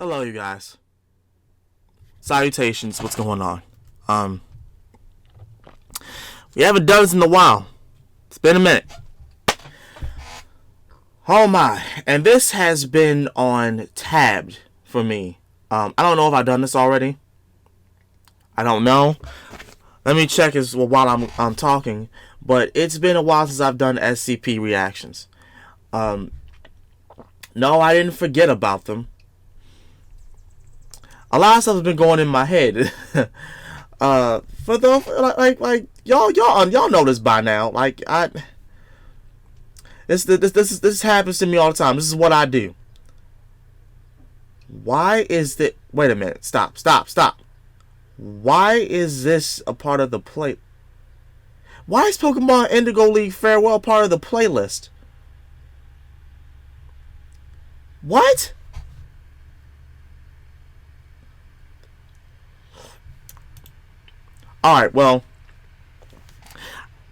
Hello, you guys. Salutations. What's going on? We haven't done this in a while. It's been a minute. Oh my! And this has been on tabbed for me. I don't know if I've done this already. I don't know. Let me check as well while I'm talking. But it's been a while since I've done SCP reactions. No, I didn't forget about them. A lot of stuff has been going in my head. For the like y'all know this by now. Like this happens to me all the time. This is what I do. Why is that? Wait a minute. Stop. Why is this a part of the play? Why is Pokemon Indigo League Farewell part of the playlist? What? Alright, well,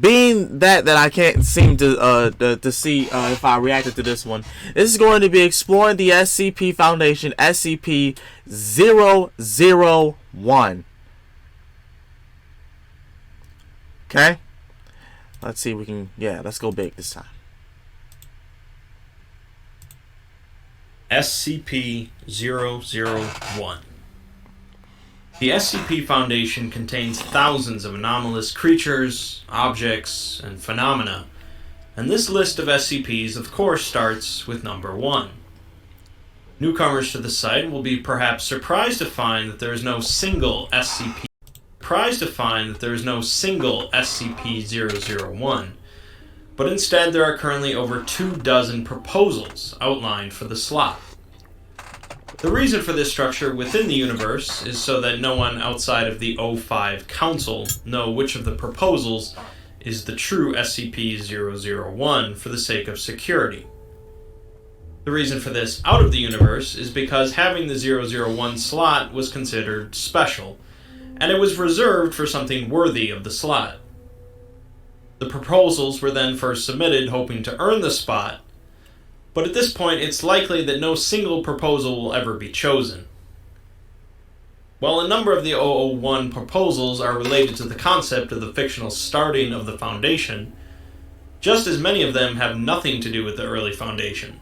being that I can't seem to see if I reacted to this one, this is going to be exploring the SCP Foundation, SCP-001. Okay? Let's see if we can, let's go big this time. SCP-001. The SCP Foundation contains thousands of anomalous creatures, objects, and phenomena, and this list of SCPs of course starts with number 1. Newcomers to the site will be perhaps surprised to find that there is no single SCP-001, but instead there are currently over 24 proposals outlined for the slot. The reason for this structure within the universe is so that no one outside of the O5 Council know which of the proposals is the true SCP-001 for the sake of security. The reason for this out of the universe is because having the 001 slot was considered special, and it was reserved for something worthy of the slot. The proposals were then first submitted hoping to earn the spot, but at this point it's likely that no single proposal will ever be chosen. While a number of the 001 proposals are related to the concept of the fictional starting of the Foundation, just as many of them have nothing to do with the early Foundation.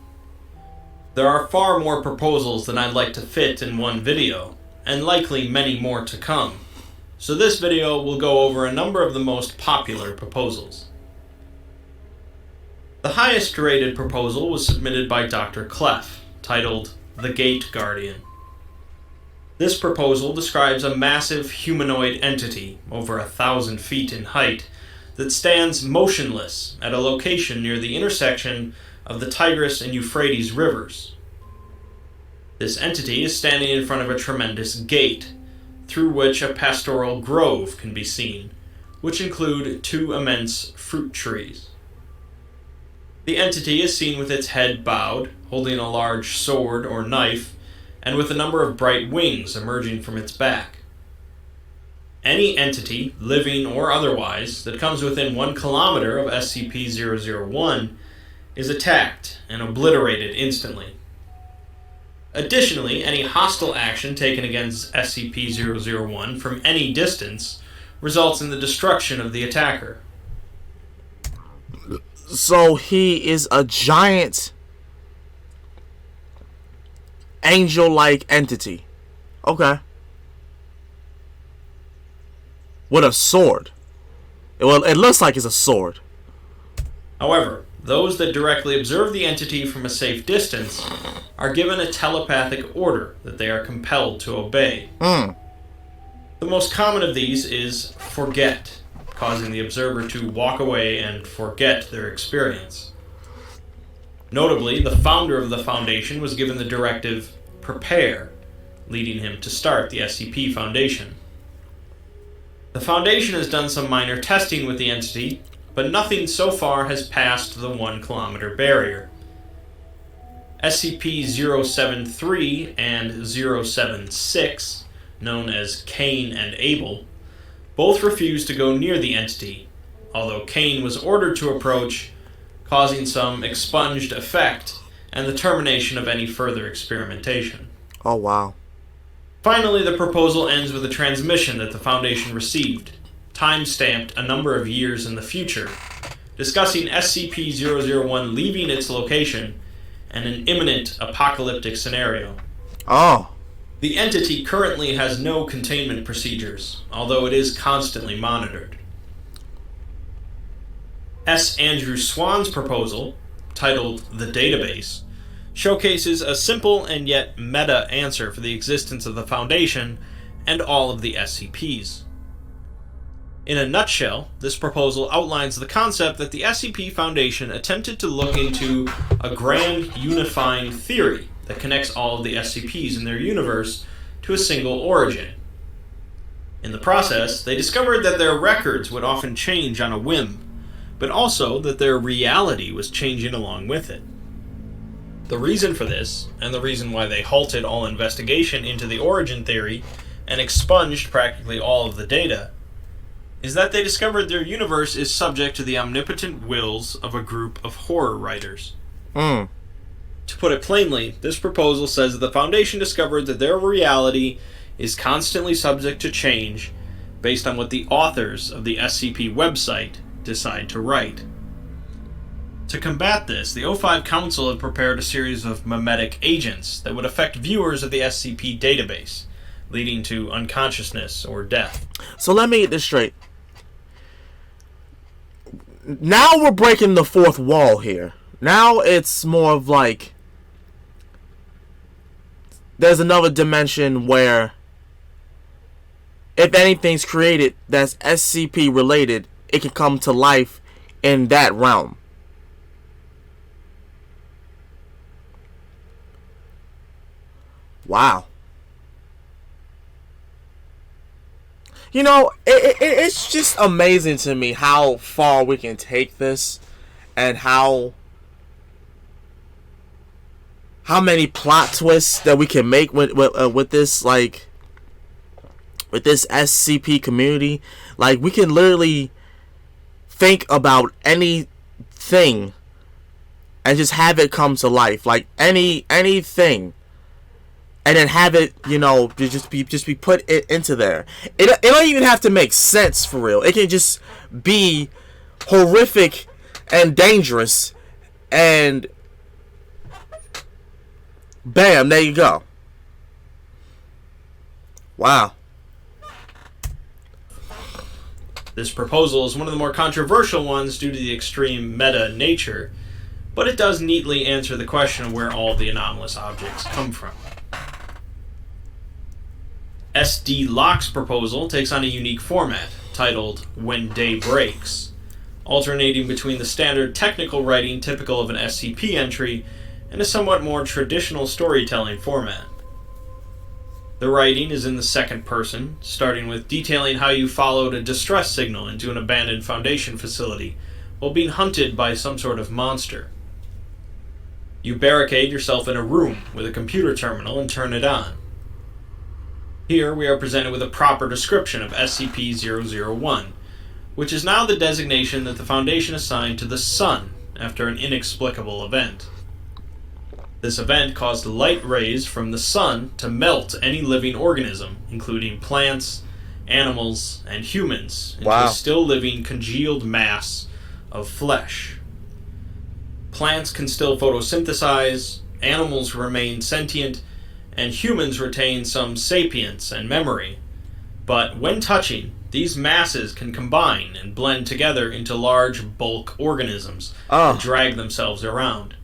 There are far more proposals than I'd like to fit in one video, and likely many more to come, so this video will go over a number of the most popular proposals. The highest rated proposal was submitted by Dr. Clef, titled The Gate Guardian. This proposal describes a massive humanoid entity, over 1,000 feet in height, that stands motionless at a location near the intersection of the Tigris and Euphrates rivers. This entity is standing in front of a tremendous gate, through which a pastoral grove can be seen, which include 2 immense fruit trees. The entity is seen with its head bowed, holding a large sword or knife, and with a number of bright wings emerging from its back. Any entity, living or otherwise, that comes within 1 kilometer of SCP-001 is attacked and obliterated instantly. Additionally, any hostile action taken against SCP-001 from any distance results in the destruction of the attacker. So he is a giant angel-like entity. Okay. With a sword. Well, it looks like it's a sword. However, those that directly observe the entity from a safe distance are given a telepathic order that they are compelled to obey. The most common of these is forget, causing the observer to walk away and forget their experience. Notably, the founder of the Foundation was given the directive, prepare, leading him to start the SCP Foundation. The Foundation has done some minor testing with the entity, but nothing so far has passed the 1 kilometer barrier. SCP-073 and 076, known as Cain and Abel, both refused to go near the entity, although Cain was ordered to approach, causing some expunged effect and the termination of any further experimentation. Oh, wow. Finally, the proposal ends with a transmission that the Foundation received, time-stamped a number of years in the future, discussing SCP-001 leaving its location and an imminent apocalyptic scenario. Oh. The entity currently has no containment procedures, although it is constantly monitored. S. Andrew Swan's proposal, titled The Database, showcases a simple and yet meta answer for the existence of the Foundation and all of the SCPs. In a nutshell, this proposal outlines the concept that the SCP Foundation attempted to look into a grand unifying theory that connects all of the SCPs in their universe to a single origin. In the process, they discovered that their records would often change on a whim, but also that their reality was changing along with it. The reason for this, and the reason why they halted all investigation into the origin theory and expunged practically all of the data, is that they discovered their universe is subject to the omnipotent wills of a group of horror writers. To put it plainly, this proposal says that the Foundation discovered that their reality is constantly subject to change based on what the authors of the SCP website decide to write. To combat this, the O5 Council had prepared a series of memetic agents that would affect viewers of the SCP database, leading to unconsciousness or death. So let me get this straight. Now we're breaking the fourth wall here. Now it's more of like there's another dimension where if anything's created that's SCP related, it can come to life in that realm. Wow. You know, it's just amazing to me how far we can take this and how many plot twists that we can make with this, like, with this SCP community. Like, we can literally think about anything and just have it come to life. Like, anything. And then have it, you know, just be put it into there. It don't even have to make sense for real. It can just be horrific and dangerous, and bam, there you go. Wow. This proposal is one of the more controversial ones due to the extreme meta nature, but it does neatly answer the question of where all the anomalous objects come from. SD Locke's proposal takes on a unique format, titled When Day Breaks, alternating between the standard technical writing typical of an SCP entry and a somewhat more traditional storytelling format. The writing is in the second person, starting with detailing how you followed a distress signal into an abandoned Foundation facility while being hunted by some sort of monster. You barricade yourself in a room with a computer terminal and turn it on. Here we are presented with a proper description of SCP-001, which is now the designation that the Foundation assigned to the Sun after an inexplicable event. This event caused light rays from the Sun to melt any living organism, including plants, animals, and humans, into a still living congealed mass of flesh. Plants can still photosynthesize, animals remain sentient, and humans retain some sapience and memory. But when touching, these masses can combine and blend together into large bulk organisms that drag themselves around.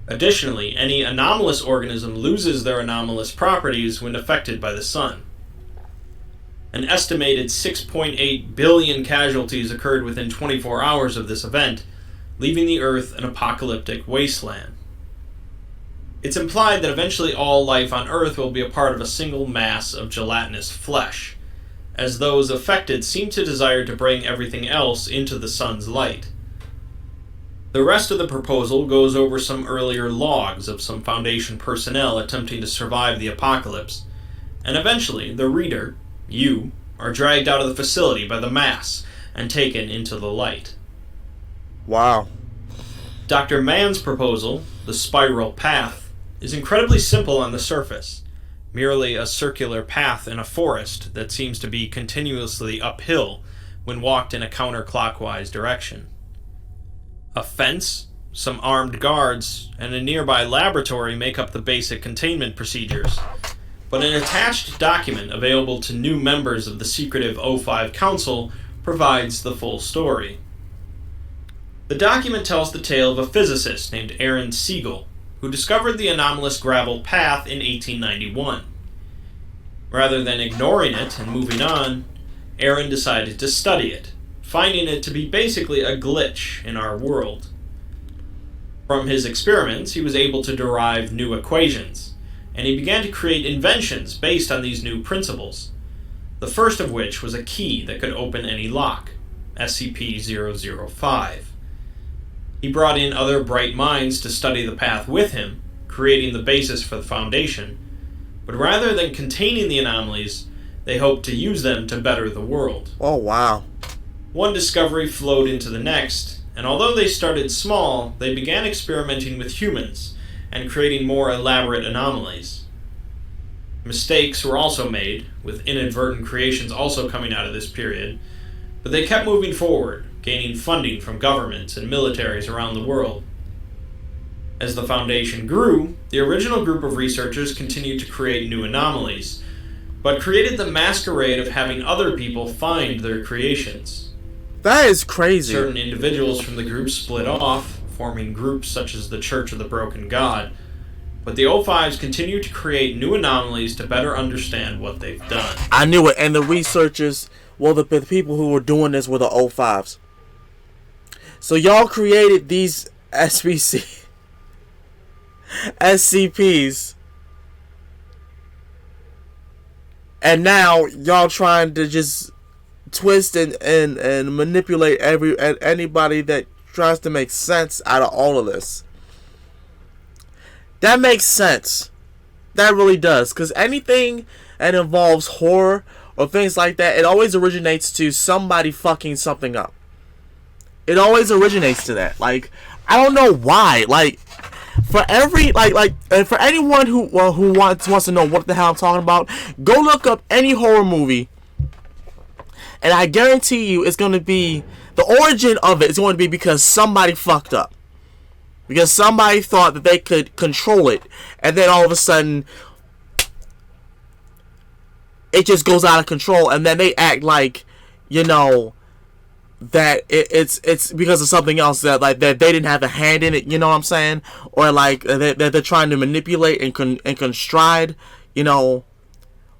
Additionally, any anomalous organism loses their anomalous properties when affected by the Sun. An estimated 6.8 billion casualties occurred within 24 hours of this event, leaving the Earth an apocalyptic wasteland. It's implied that eventually all life on Earth will be a part of a single mass of gelatinous flesh, as those affected seem to desire to bring everything else into the Sun's light. The rest of the proposal goes over some earlier logs of some Foundation personnel attempting to survive the apocalypse, and eventually the reader, you, are dragged out of the facility by the mass and taken into the light. Wow. Dr. Mann's proposal, the Spiral Path, is incredibly simple on the surface, merely a circular path in a forest that seems to be continuously uphill when walked in a counterclockwise direction. A fence, some armed guards, and a nearby laboratory make up the basic containment procedures, but an attached document available to new members of the secretive O5 Council provides the full story. The document tells the tale of a physicist named Aaron Siegel, who discovered the anomalous gravel path in 1891. Rather than ignoring it and moving on, Aaron decided to study it, finding it to be basically a glitch in our world. From his experiments, he was able to derive new equations, and he began to create inventions based on these new principles, the first of which was a key that could open any lock, SCP-005. He brought in other bright minds to study the path with him, creating the basis for the Foundation, but rather than containing the anomalies, they hoped to use them to better the world. Oh, wow. One discovery flowed into the next, and although they started small, they began experimenting with humans and creating more elaborate anomalies. Mistakes were also made, with inadvertent creations also coming out of this period, but they kept moving forward, gaining funding from governments and militaries around the world. As the Foundation grew, the original group of researchers continued to create new anomalies, but created the masquerade of having other people find their creations. That is crazy. Certain individuals from the group split off, forming groups such as the Church of the Broken God, but the O5s continue to create new anomalies to better understand what they've done. I knew it, and the researchers, well, the people who were doing this were the O5s. So y'all created these SCPs, and now y'all trying to just twist and manipulate anybody that tries to make sense out of all of this. That makes sense. That really does, because anything that involves horror or things like that, it always originates to somebody fucking something up. It always originates to that. Like, I don't know why. Like, for every for anyone who wants to know what the hell I'm talking about, go look up any horror movie, and I guarantee you, it's going to be the origin of it is going to be because somebody fucked up, because somebody thought that they could control it, and then all of a sudden, it just goes out of control, and then they act like, you know, that it's because of something else, that like that they didn't have a hand in it, you know what I'm saying, or like that they're trying to manipulate and constride, you know,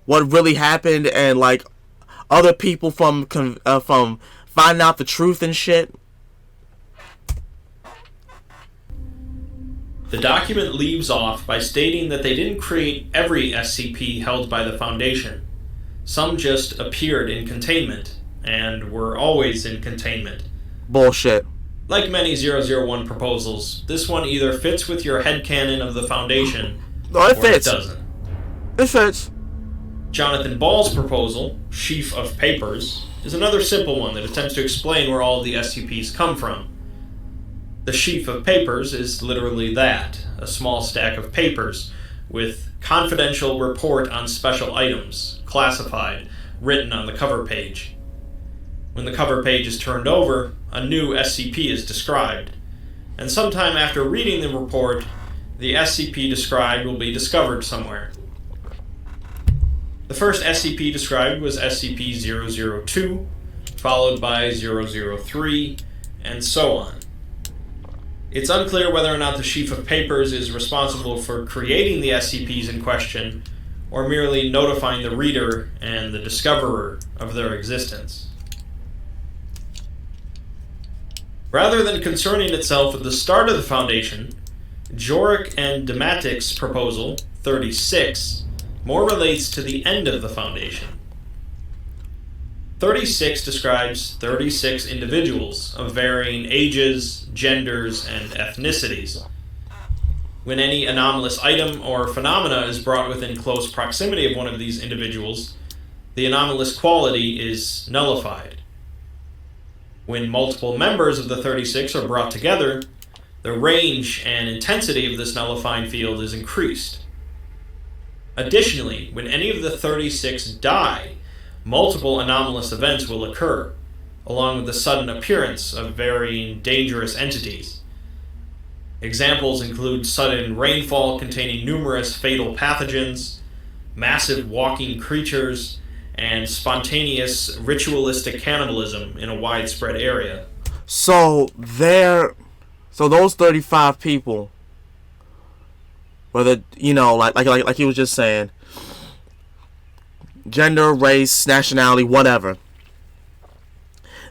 what really happened, and like other people from finding out the truth and shit. The document leaves off by stating that they didn't create every SCP held by the Foundation. Some just appeared in containment, and were always in containment. Bullshit. Like many 001 proposals, this one either fits with your headcanon of the Foundation, No, it fits. It doesn't. It fits. Jonathan Ball's proposal, Sheaf of Papers, is another simple one that attempts to explain where all of the SCPs come from. The Sheaf of Papers is literally that, a small stack of papers with confidential report on special items, classified, written on the cover page. When the cover page is turned over, a new SCP is described, and sometime after reading the report, the SCP described will be discovered somewhere. The first SCP described was SCP-002, followed by 003, and so on. It's unclear whether or not the Sheaf of Papers is responsible for creating the SCPs in question, or merely notifying the reader and the discoverer of their existence. Rather than concerning itself with the start of the Foundation, Jorik and Dematic's proposal, 36, more relates to the end of the Foundation. 36 describes 36 individuals of varying ages, genders, and ethnicities. When any anomalous item or phenomena is brought within close proximity of one of these individuals, the anomalous quality is nullified. When multiple members of the 36 are brought together, The range and intensity of this nullifying field is increased. Additionally, when any of the 36 die, multiple anomalous events will occur, along with the sudden appearance of varying dangerous entities. Examples include sudden rainfall containing numerous fatal pathogens, massive walking creatures, and spontaneous ritualistic cannibalism in a widespread area. So those 35 people, whether like he was just saying, gender, race, nationality, whatever,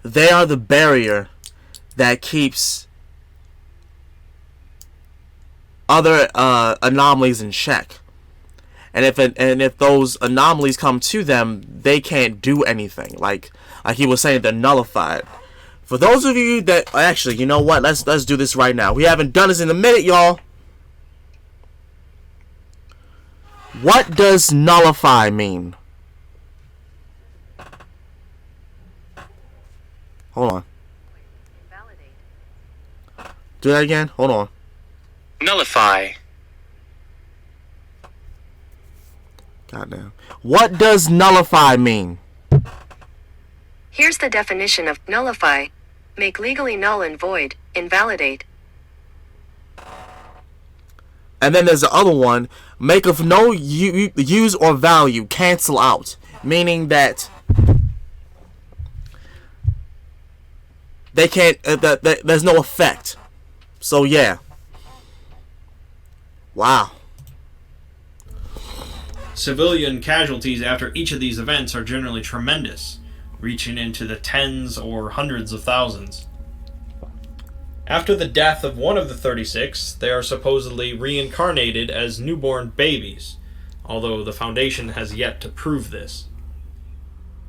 they are the barrier that keeps other anomalies in check. And if those anomalies come to them, they can't do anything. Like he was saying, they're nullified. For those of you that actually, you know what? Let's do this right now. We haven't done this in a minute, y'all. What does nullify mean? Hold on. Do that again. Hold on. Nullify. Goddamn. What does nullify mean? Here's the definition of nullify. Make legally null and void, invalidate. And then there's the other one, make of no use or value, cancel out. Meaning that they can't, there's no effect. So yeah. Wow. Civilian casualties after each of these events are generally tremendous, reaching into the tens or hundreds of thousands. After the death of one of the 36, they are supposedly reincarnated as newborn babies, although the Foundation has yet to prove this.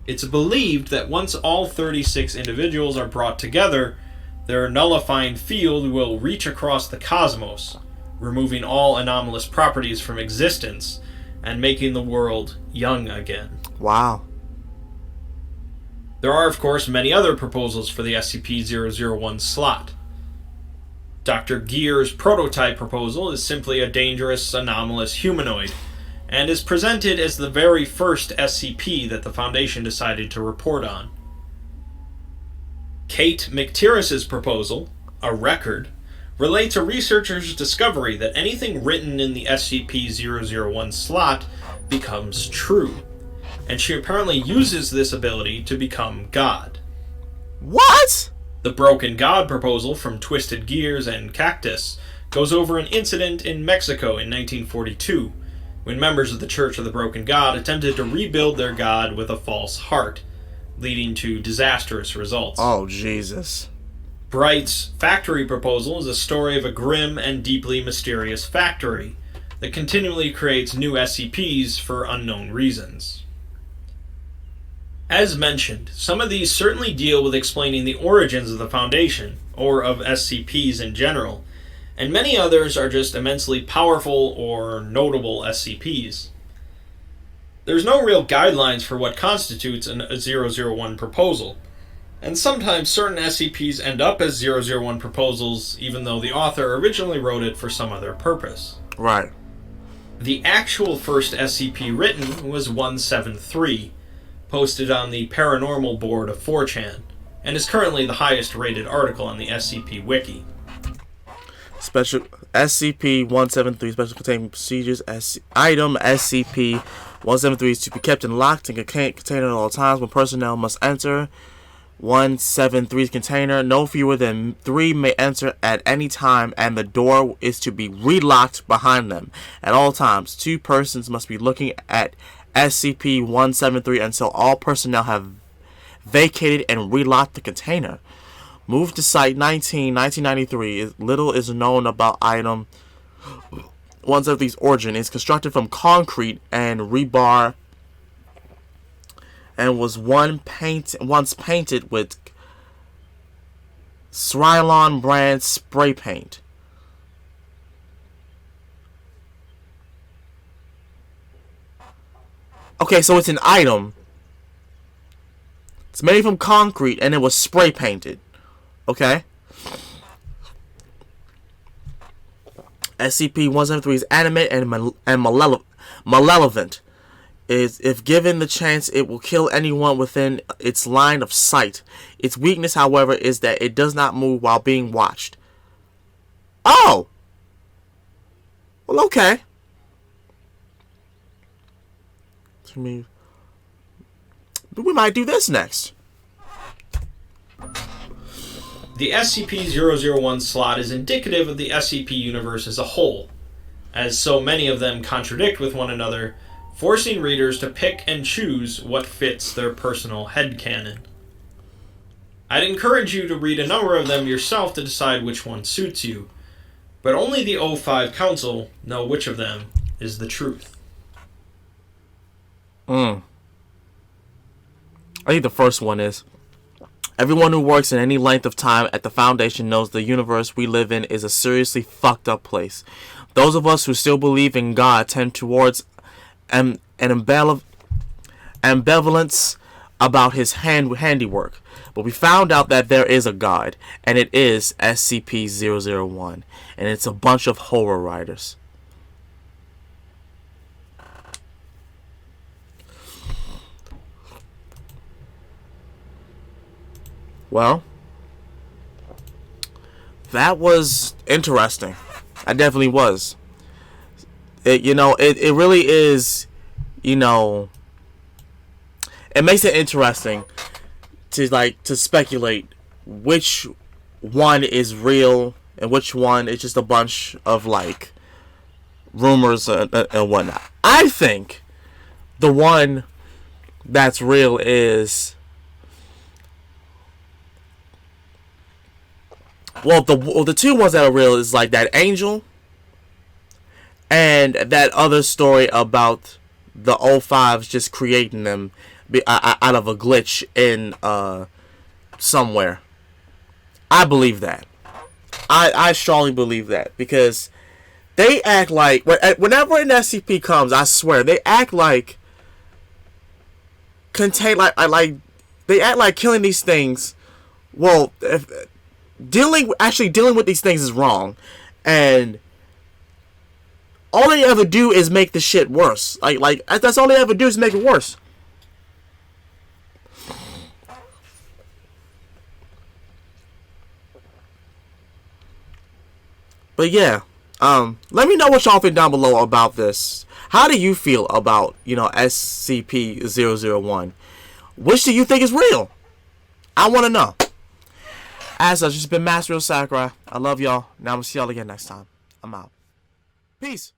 It's believed that once all 36 individuals are brought together, their nullifying field will reach across the cosmos, removing all anomalous properties from existence and making the world young again. Wow. There are, of course, many other proposals for the SCP-001 slot. Dr. Gear's prototype proposal is simply a dangerous, anomalous humanoid, and is presented as the very first SCP that the Foundation decided to report on. Kate McTirris's proposal, a record, relates a researcher's discovery that anything written in the SCP-001 slot becomes true, and she apparently uses this ability to become God. What? The Broken God proposal from Twisted Gears and Cactus goes over an incident in Mexico in 1942, when members of the Church of the Broken God attempted to rebuild their god with a false heart, leading to disastrous results. Oh, Jesus. Bright's Factory proposal is a story of a grim and deeply mysterious factory that continually creates new SCPs for unknown reasons. As mentioned, some of these certainly deal with explaining the origins of the Foundation, or of SCPs in general, and many others are just immensely powerful or notable SCPs. There's no real guidelines for what constitutes a 001 proposal, and sometimes certain SCPs end up as 001 proposals even though the author originally wrote it for some other purpose. Right. The actual first SCP written was 173, posted on the Paranormal board of 4chan, and is currently the highest rated article on the SCP Wiki. Special SCP-173 Special Containment Procedures Item SCP-173 is to be kept in locked and container at all times when personnel must enter 173's container. No fewer than 3 may enter at any time, and the door is to be relocked behind them at all times. 2 persons must be looking at SCP-173 until all personnel have vacated and relocked the container. Moved to Site 1993. Little is known about Item 173's origin. It's constructed from concrete and rebar and was once painted with Cylon brand spray paint. Okay, so it's an item. It's made from concrete and it was spray painted. Okay? SCP-173 is animate and malevolent. If given the chance, it will kill anyone within its line of sight. Its weakness, however, is that it does not move while being watched. Oh! Well, okay. We might do this next. The SCP-001 slot is indicative of the SCP universe as a whole, as so many of them contradict with one another, forcing readers to pick and choose what fits their personal headcanon. I'd encourage you to read a number of them yourself to decide which one suits you, but only the O5 Council know which of them is the truth. I think the first one is: everyone who works in any length of time at the Foundation knows the universe we live in is a seriously fucked up place. Those of us who still believe in God tend towards an ambivalence about his handiwork. But we found out that there is a God, and it is SCP-001, and it's a bunch of horror writers. Well, that was interesting. I definitely was. It really is, it makes it interesting to speculate which one is real and which one is just a bunch of rumors and whatnot. I think the one that's real is, the two ones that are real is that angel and that other story about the O5s just creating them out of a glitch in somewhere. I believe that. I strongly believe that, because they act like, whenever an SCP comes, I swear they act like they act like killing these things. Well, dealing with these things is wrong, and all they ever do is make the shit worse. That's all they ever do is make it worse. But yeah, let me know what y'all think down below about this. How do you feel about, SCP-001? Which do you think is real? I want to know. As such, it's been Master of Sakurai. I love y'all. Now I'm going to see y'all again next time. I'm out. Peace.